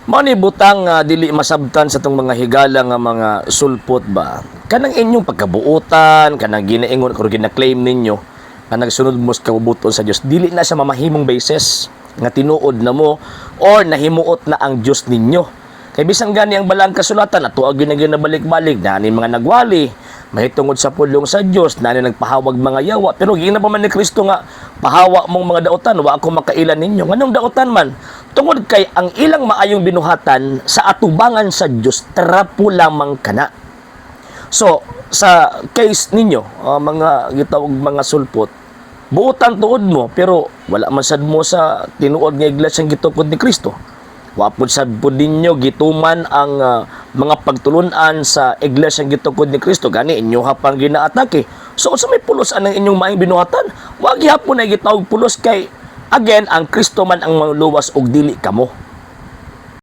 Mao ni butang dili masabtan sa tong mga higala nga mga sulpot ba. Kanang inyong pagkabuutan, kanang ginaingon or gina-claim ninyo nga nagsunod mo sa kabubuton sa Dios, dili na siya mamahimong basis nga tinuod na mo or nahimuot na ang Dios ninyo. Kay bisan gani ang balang kasulatan ato ag ginabalik-balik na ni mga nagwali, mahitungod sa pulong sa Dios na ni nagpahawag mga yawa, pero gina pa man ni Kristo nga pahawa mong mga daotan, wa ako makailan ninyo. Nganong daotan man? Tungod kay ang ilang maayong binuhatan sa atubangan sa Dios trapo lamang kana. So sa case ninyo, mga gitawag mga sulpot, buutan tuod mo pero wala man sad mo sa tinuod nga iglesia gitukod ni Kristo. Wa pud sad pud ninyo gituman ang mga pagtulunan sa iglesia gitukod ni Kristo, gani inyo hapang ginaatake. So sa may pulos anang inyong maayong binuhatan, wa gihapon na gitawag pulos kay again ang Kristo man ang maluwas og dili kamo.